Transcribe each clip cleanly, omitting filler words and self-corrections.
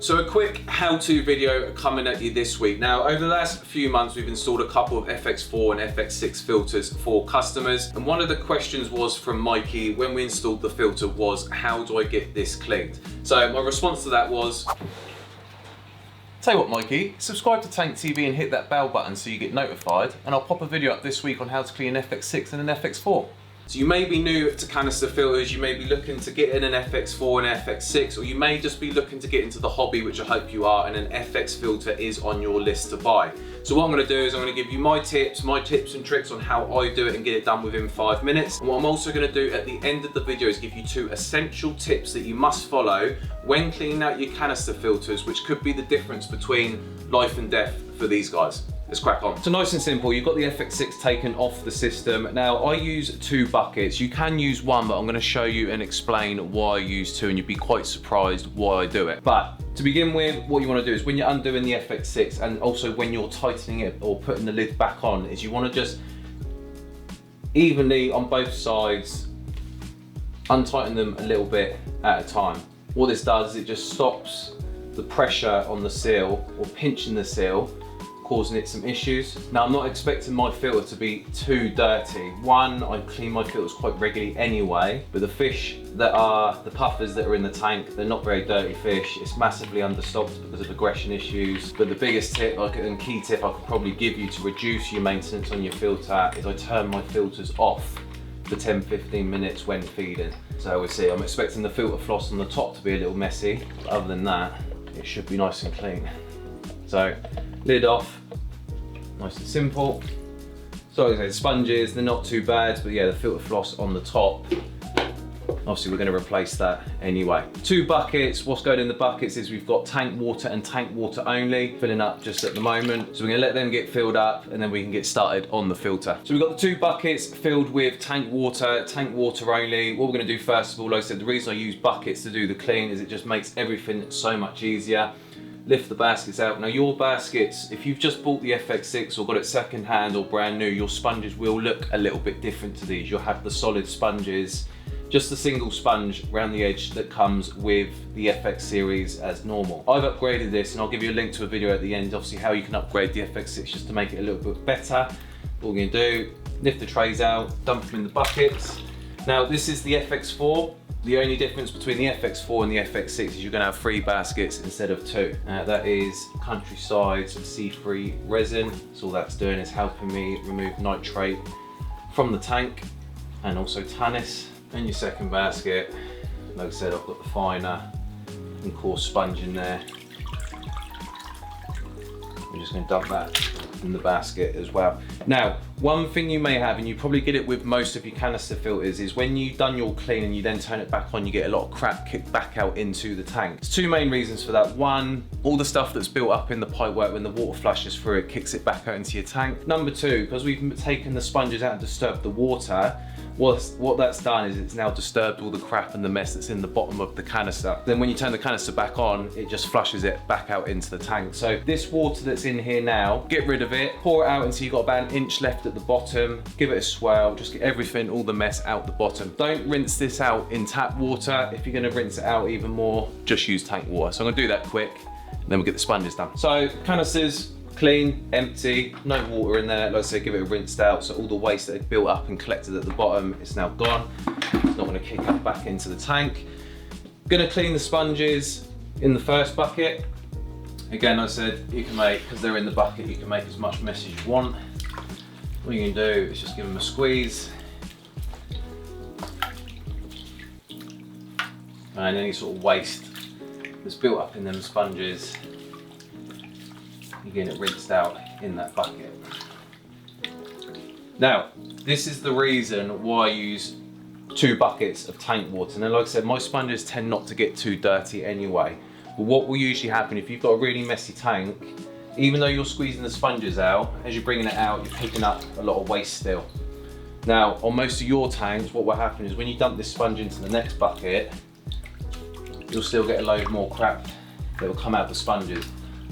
So a quick how-to video coming at you this week. Now, over the last few months, we've installed a couple of FX4 and FX6 filters for customers. And one of the questions was from Mikey when we installed the filter was, how do I get this cleaned? So my response to that was, tell you what, Mikey, subscribe to Tank TV and hit that bell button so you get notified, and I'll pop a video up this week on how to clean an FX6 and an FX4. So you may be new to canister filters, you may be looking to get in an FX4 and FX6, or you may just be looking to get into the hobby, which I hope you are, and an FX filter is on your list to buy. So what I'm going to do is I'm going to give you my tips and tricks on how I do it and get it done within 5 minutes. And what I'm also going to do at the end of the video is give you 2 essential tips that you must follow when cleaning out your canister filters, which could be the difference between life and death for these guys. Let's crack on. So nice and simple, you've got the FX6 taken off the system. Now I use 2 buckets. You can use 1, but I'm gonna show you and explain why I use 2, and you'd be quite surprised why I do it. But to begin with, what you wanna do is when you're undoing the FX6 and also when you're tightening it or putting the lid back on, is you wanna just evenly on both sides, untighten them a little bit at a time. What this does is it just stops the pressure on the seal or pinching the seal, causing it some issues. Now I'm not expecting my filter to be too dirty. One, I clean my filters quite regularly anyway, but the fish that are, the puffers that are in the tank, they're not very dirty fish. It's massively understocked because of aggression issues. But the biggest tip and key tip I could probably give you to reduce your maintenance on your filter is I turn my filters off for 10-15 minutes when feeding. So we'll see, I'm expecting the filter floss on the top to be a little messy, but other than that, it should be nice and clean. So, lid off, nice and simple. So like I said, sponges, they're not too bad, but yeah, the filter floss on the top, obviously we're going to replace that anyway. 2 buckets, what's going in the buckets is we've got tank water and tank water only, filling up just at the moment. So we're going to let them get filled up and then we can get started on the filter. So we've got the 2 buckets filled with tank water only. What we're going to do first of all, like I said, the reason I use buckets to do the clean is it just makes everything so much easier. Lift the baskets out. Now your baskets, if you've just bought the FX6 or got it second hand or brand new, your sponges will look a little bit different to these. You'll have the solid sponges, just a single sponge around the edge that comes with the FX series as normal. I've upgraded this and I'll give you a link to a video at the end, obviously how you can upgrade the FX6 just to make it a little bit better. What we're gonna do, lift the trays out, dump them in the buckets. Now this is the FX4. The only difference between the FX4 and the FX6 is you're going to have 3 baskets instead of 2. That is Countryside's C3 resin. So all that's doing is helping me remove nitrate from the tank and also tannis. And your second basket, like I said, I've got the finer and coarse sponge in there. I'm just going to dump that in the basket as well. Now, one thing you may have, and you probably get it with most of your canister filters, is when you've done your clean and you then turn it back on, you get a lot of crap kicked back out into the tank. There's 2 main reasons for that. One, all the stuff that's built up in the pipework when the water flushes through it kicks it back out into your tank. Number 2, because we've taken the sponges out and disturbed the water, what that's done is it's now disturbed all the crap and the mess that's in the bottom of the canister. Then when you turn the canister back on, it just flushes it back out into the tank. So this water that's in here now, get rid of it, pour it out until you've got about 1 inch left at the bottom, give it a swirl, just get everything, all the mess out the bottom. Don't rinse this out in tap water. If you're gonna rinse it out even more, just use tank water. So I'm gonna do that quick, and then we'll get the sponges done. So canisters, clean, empty, no water in there. Like I said, give it a rinsed out, so all the waste that had built up and collected at the bottom is now gone. It's not gonna kick up back into the tank. Gonna clean the sponges in the first bucket. Again, I said, you can make, because they're in the bucket, you can make as much mess as you want. What you can do is just give them a squeeze. And any sort of waste that's built up in them sponges, you get it rinsed out in that bucket. Now, this is the reason why I use 2 buckets of tank water. Now, like I said, my sponges tend not to get too dirty anyway. But what will usually happen if you've got a really messy tank, even though you're squeezing the sponges out, as you're bringing it out, you're picking up a lot of waste still. Now, on most of your tanks, what will happen is when you dump this sponge into the next bucket, you'll still get a load more crap that will come out of the sponges.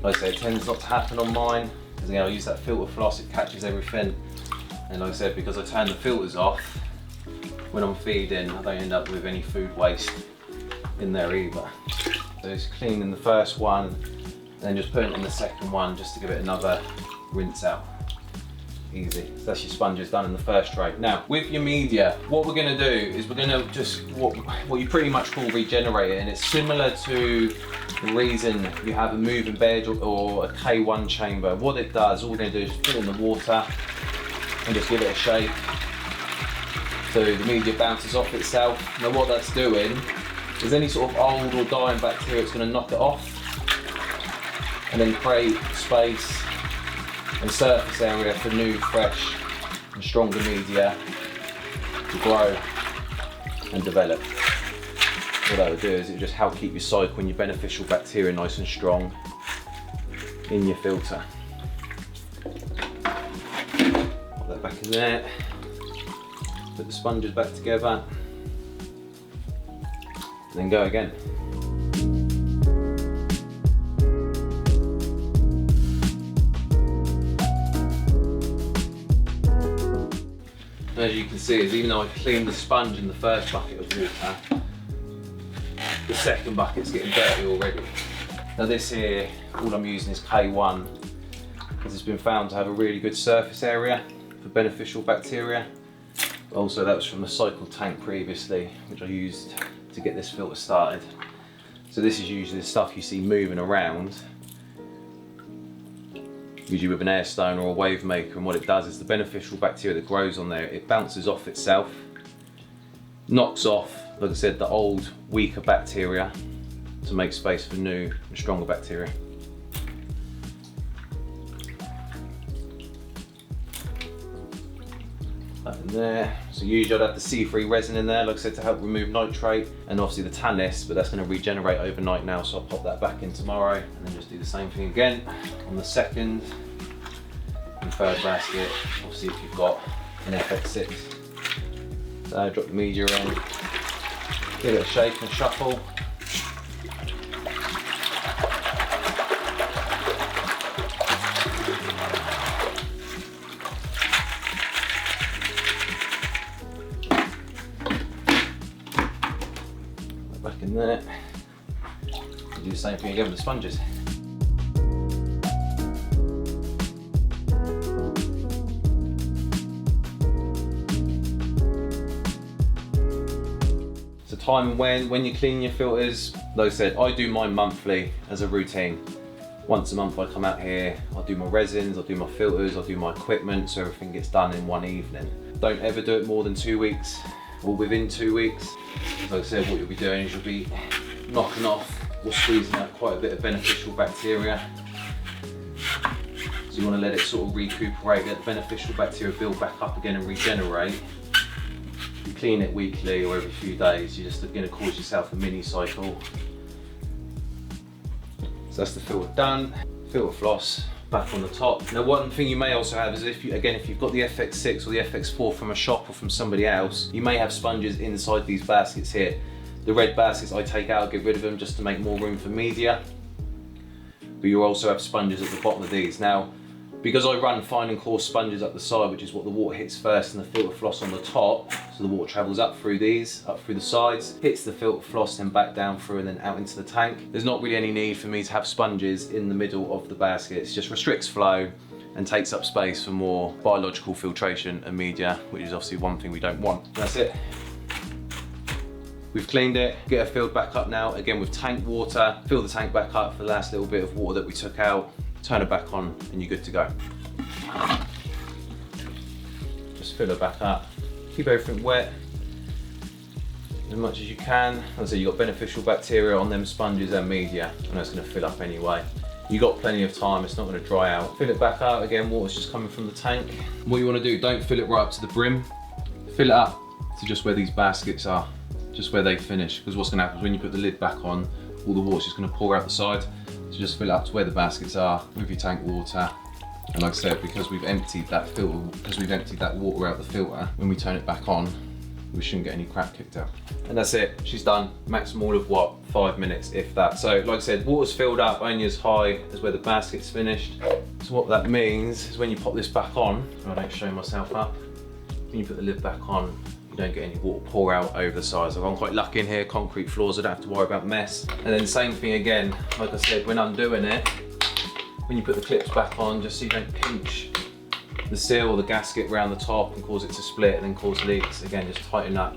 Like I say, it tends not to happen on mine, because again, I use that filter floss, it catches everything. And like I said, because I turn the filters off, when I'm feeding, I don't end up with any food waste in there either. So it's cleaning the first one, and then just putting it in the second one just to give it another rinse out. Easy. So that's your sponges done in the first tray. Now, with your media, what we're gonna do is we're gonna just, what you pretty much call regenerate it, and it's similar to the reason you have a moving bed or a K1 chamber. What it does, all we're gonna do is put it in the water and just give it a shake. So the media bounces off itself. Now what that's doing is any sort of old or dying bacteria, it's gonna knock it off and then create space and surface area for new, fresh and stronger media to grow and develop. What that would do is it would just help keep your cycle and your beneficial bacteria nice and strong in your filter. Put that back in there, put the sponges back together, and then go again. As you can see, is even though I cleaned the sponge in the first bucket of water, the second bucket's getting dirty already. Now this here, all I'm using is K1, because it's been found to have a really good surface area for beneficial bacteria. Also, that was from the cycle tank previously, which I used to get this filter started. So this is usually the stuff you see moving around, usually with an air stone or a wave maker, and what it does is the beneficial bacteria that grows on there, it bounces off itself, knocks off, like I said, the old weaker bacteria to make space for new and stronger bacteria. That in there. So usually I'd have the C3 resin in there, like I said, to help remove nitrate, and obviously the Tannis, but that's going to regenerate overnight now, so I'll pop that back in tomorrow and then just do the same thing again on the second and third basket. Obviously if you've got an FX6. So drop the media in, give it a shake and shuffle. Back in there. Do the same thing again with the sponges. So time when you clean your filters, like I said, I do mine monthly as a routine. Once a month I come out here, I'll do my resins, I'll do my filters, I'll do my equipment, so everything gets done in one evening. Don't ever do it more than 2 weeks or within 2 weeks. Like I said, what you'll be doing is you'll be knocking off or squeezing out quite a bit of beneficial bacteria. So you want to let it sort of recuperate, let the beneficial bacteria build back up again and regenerate. You clean it weekly or every few days, you're just going to cause yourself a mini cycle. So that's the filter done. Filter floss back on the top. Now one thing you may also have is if you've got the FX6 or the FX4 from a shop or from somebody else, you may have sponges inside these baskets here. The red baskets I take out, get rid of them just to make more room for media. But you also have sponges at the bottom of these. Now, because I run fine and coarse sponges up the side, which is what the water hits first, and the filter floss on the top, so the water travels up through these, up through the sides, hits the filter floss, then back down through and then out into the tank. There's not really any need for me to have sponges in the middle of the basket. It just restricts flow and takes up space for more biological filtration and media, which is obviously one thing we don't want. That's it. We've cleaned it, get it filled back up now, again with tank water, fill the tank back up for the last little bit of water that we took out, turn it back on, and you're good to go. Just fill it back up, keep everything wet as much as you can. As I say, you've got beneficial bacteria on them sponges and media, and that's going to fill up anyway. You've got plenty of time, it's not going to dry out. Fill it back out, again, water's just coming from the tank. What you want to do, don't fill it right up to the brim, fill it up to just where these baskets are, just where they finish, because what's going to happen is when you put the lid back on, all the water's just going to pour out the side. So just fill it up to where the baskets are with your tank water. And like I said, because we've emptied that filter, because we've emptied that water out the filter, when we turn it back on, we shouldn't get any crap kicked out. And that's it, she's done. Maximum of what, 5 minutes, if that. So like I said, water's filled up only as high as where the basket's finished. So what that means is when you pop this back on, if I don't show myself up, when you put the lid back on, you don't get any water pour out over the sides. I'm quite lucky in here, concrete floors, I don't have to worry about mess. And then same thing again, like I said, when undoing it, when you put the clips back on, just so you don't pinch the seal or the gasket around the top and cause it to split and then cause leaks. Again, just tighten up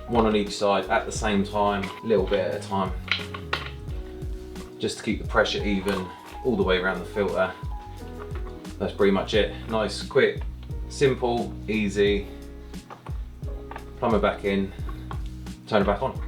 one on each side at the same time, a little bit at a time, just to keep the pressure even all the way around the filter. That's pretty much it. Nice, quick, simple, easy. Plumb it back in, turn it back on.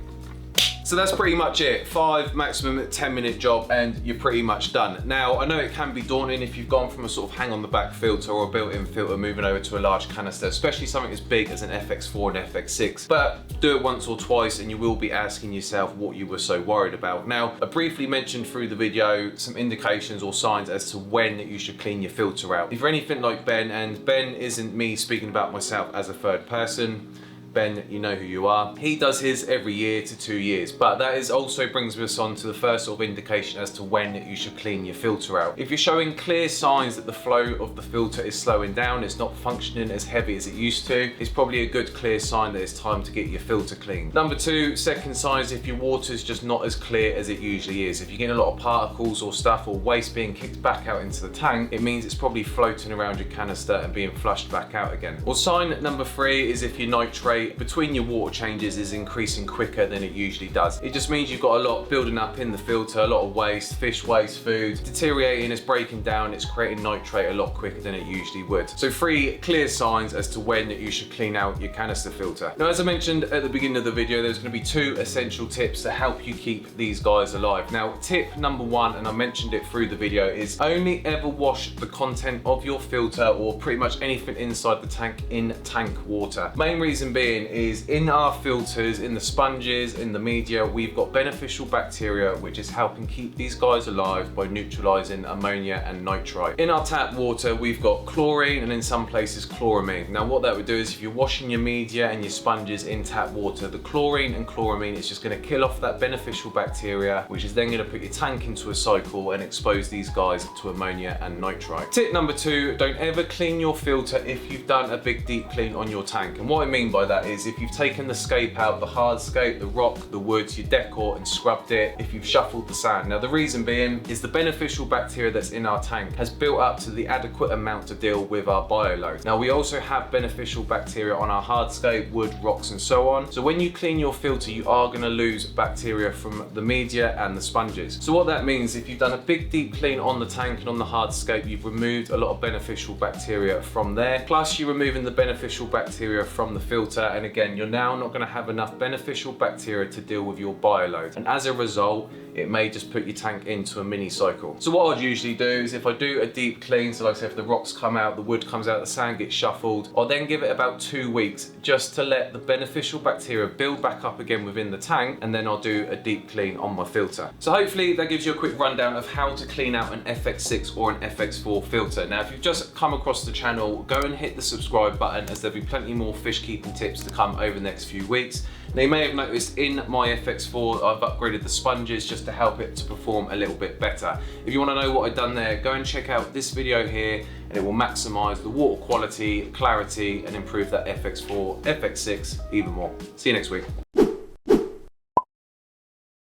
So that's pretty much it. 5 maximum 10-minute job and you're pretty much done. Now, I know it can be daunting if you've gone from a sort of hang on the back filter or a built-in filter moving over to a large canister, especially something as big as an FX4 and FX6. But do it once or twice and you will be asking yourself what you were so worried about. Now, I briefly mentioned through the video some indications or signs as to when you should clean your filter out. If you're anything like Ben, and Ben isn't me speaking about myself as a third person, Ben, you know who you are. He does his every year to 2 years, but that is also brings us on to the first sort of indication as to when you should clean your filter out. If you're showing clear signs that the flow of the filter is slowing down, it's not functioning as heavy as it used to, it's probably a good clear sign that it's time to get your filter cleaned. Number 2, second sign is if your water's just not as clear as it usually is. If you're getting a lot of particles or stuff or waste being kicked back out into the tank, it means it's probably floating around your canister and being flushed back out again. Or sign number 3 is if your nitrate between your water changes is increasing quicker than it usually does. It just means you've got a lot building up in the filter, a lot of waste, fish waste, food, deteriorating, it's breaking down, it's creating nitrate a lot quicker than it usually would. So 3 clear signs as to when you should clean out your canister filter. Now, as I mentioned at the beginning of the video, there's going to be 2 essential tips to help you keep these guys alive. Now, tip number 1, and I mentioned it through the video, is only ever wash the content of your filter or pretty much anything inside the tank in tank water. Main reason being is in our filters, in the sponges, in the media, we've got beneficial bacteria which is helping keep these guys alive by neutralizing ammonia and nitrite. In our tap water, we've got chlorine and in some places chloramine. Now, what that would do is if you're washing your media and your sponges in tap water, the chlorine and chloramine is just going to kill off that beneficial bacteria, which is then going to put your tank into a cycle and expose these guys to ammonia and nitrite. Tip number 2, don't ever clean your filter if you've done a big deep clean on your tank. And what I mean by that is if you've taken the scape out, the hardscape, the rock, the wood, your decor and scrubbed it, if you've shuffled the sand. Now, the reason being is the beneficial bacteria that's in our tank has built up to the adequate amount to deal with our bioload. Now, we also have beneficial bacteria on our hardscape, wood, rocks and so on. So when you clean your filter, you are going to lose bacteria from the media and the sponges. So what that means, if you've done a big deep clean on the tank and on the hardscape, you've removed a lot of beneficial bacteria from there. Plus you're removing the beneficial bacteria from the filter, and again, you're now not going to have enough beneficial bacteria to deal with your bioload, and as a result it may just put your tank into a mini cycle. So what I'd usually do is if I do a deep clean, so like I said, if the rocks come out, the wood comes out, the sand gets shuffled, I'll then give it about 2 weeks just to let the beneficial bacteria build back up again within the tank, and then I'll do a deep clean on my filter. So hopefully that gives you a quick rundown of how to clean out an FX6 or an FX4 filter. Now, if you've just come across the channel, go and hit the subscribe button, as there'll be plenty more fish keeping tips to come over the next few weeks. Now, you may have noticed in my FX4 I've upgraded the sponges just to help it to perform a little bit better. If you want to know what I've done there, go and check out this video here, and it will maximize the water quality, clarity and improve that FX4, FX6 even more. See you next week.